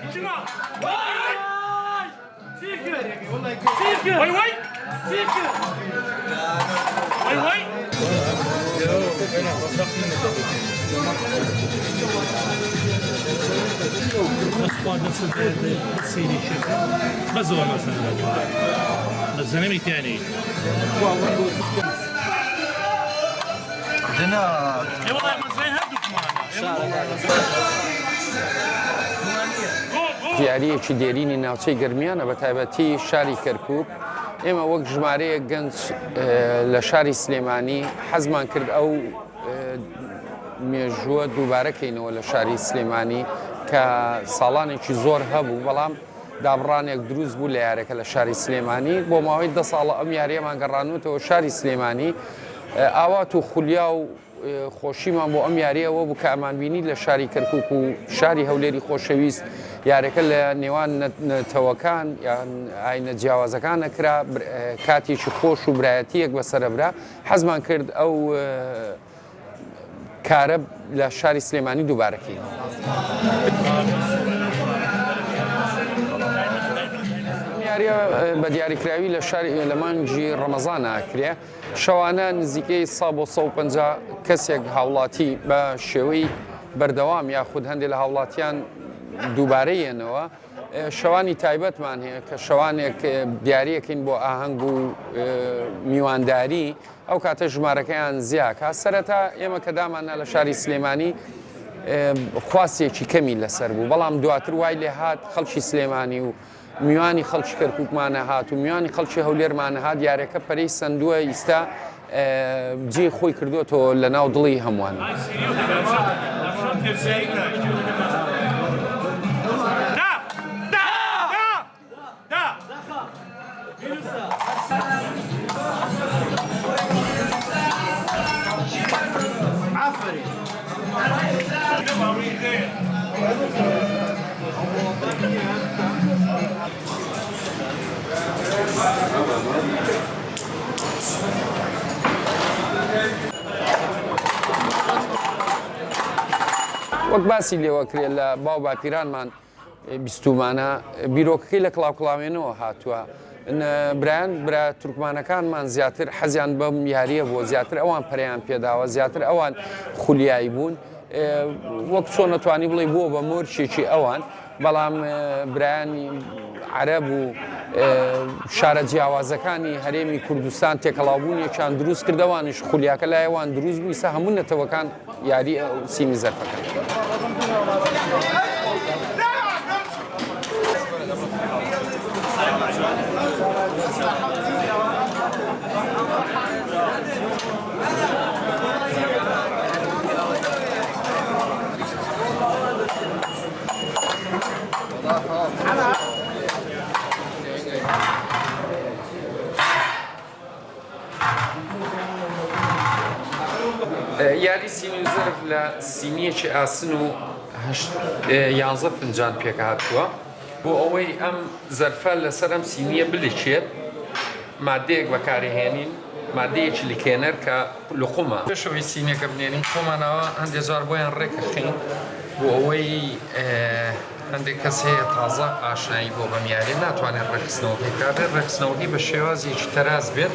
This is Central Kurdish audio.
وي وي وي وي سيدي الشيخ بزوا مثلا الزلمه ثاني عندنا اي والله ما زي هدوك معنا دیارەیەکی دێرینی ناوچەی گەرمیانە بە تایبەتی شاری کەرکووک ئێمە وەک ژمارەیە گەنج لە شاری سلێمانی حەزمان کرد ئەو مێژووە دووبارەکەینەوە لە شاری سلێمانی کە ساڵانێکی زۆر هەبوو بەڵام دابڕانێک دروست بوو لە یارەکە لە شاری سلێمانی بۆ ماوەی 10 ساڵە ئەم یاریەمان گەڕانوتەوە شاری سلێمانی ئاوات و خولیا و خۆشیمان بۆ ئەم یاریەوە بوو کە ئەمانبینی لە شاری کەرکووک و شاری هەولێری خۆشەویست یارەکە لە نێوان نەتەوەکان یان ئاینە جیاوازەکان نەکرا کاتێکی خۆش و برایەتیەک بەسەرەبرا حەزمان کرد ئەو کارە لە شاری سلێمانی دووبارەکەین. یاریە بە دیاریکراوی لە شاری لە مانگی ڕەمەزان ئاکرێ شەوانە نزیکەی 150 کەسێک هاوڵاتی بە شێوەی بەردەوام یاخود هەندێک لە هاوڵاتیان دووبارەیەنەوە شەوانی تایبەتمان هەیە کە شەوانێک دیارەکەین بۆ ئاهەنگ و میوانداری ئەو کاتە ژمارەکەیان زیاکە سەرەتا ئێمە کە دامانە لە شاری سلێمانی خواستێکی کەمی لەسەر بوو بەڵام دواتر وای لێ هات خەڵکی سلێمانی و میوانی خەڵکی کەرکووکمانە هات و میوانی خەڵکی هەولێرمانە هات یارەکە پەرەی سندووە ئیستا جێ خۆی کردوەوە لە ناو دڵی هەمووان. وەک باسی لێوەکرێت لە باو باپیرانمان بیستومانە بیرۆکەکەی لە کڵاوکڵاوێنەوە هاتووە برایان برا تورکمانەکانمان زیاتر حەزیان بەم یاریە بۆ زیاتر ئەوان پەریان پێداوە زیاتر ئەوان خولیایی بوون وەک چۆن نەتوانی بڵێ بووە بە مۆرچێکی ئەوان بەڵام برایانی عەرەب و شارە جیاوازەکانی هەرێمی کوردستان تێکەڵاوبوونیەکیان دروست کردەوانش خولیاکە لایەوان دروست بوو ئیسا هەموو نەتەوەکان یاری سیمی زەرفەکەن. یاری سینی و زەرف لە سینیەکی ئاسن و 11 فنجان پێک هاتووە بۆ ئەوەی ئەم زەرفە لەسەر ئەم سینیە بلێکێت مادەیەک بەکارهێنین مادەیەکی لکێنەر کە لقومە پێشەوەی سینیەکە بنێنین خۆمانەوە هەندێک جار بۆیان ڕێکەخین بۆ ئەوەی هەندێک کەس هەیە تازە ئاشنایی بۆ بەم یاری ناتوانێت ڕێکخستنەوە بکات ڕێکخستنەوەی بە شێوازێکی تەراز بێت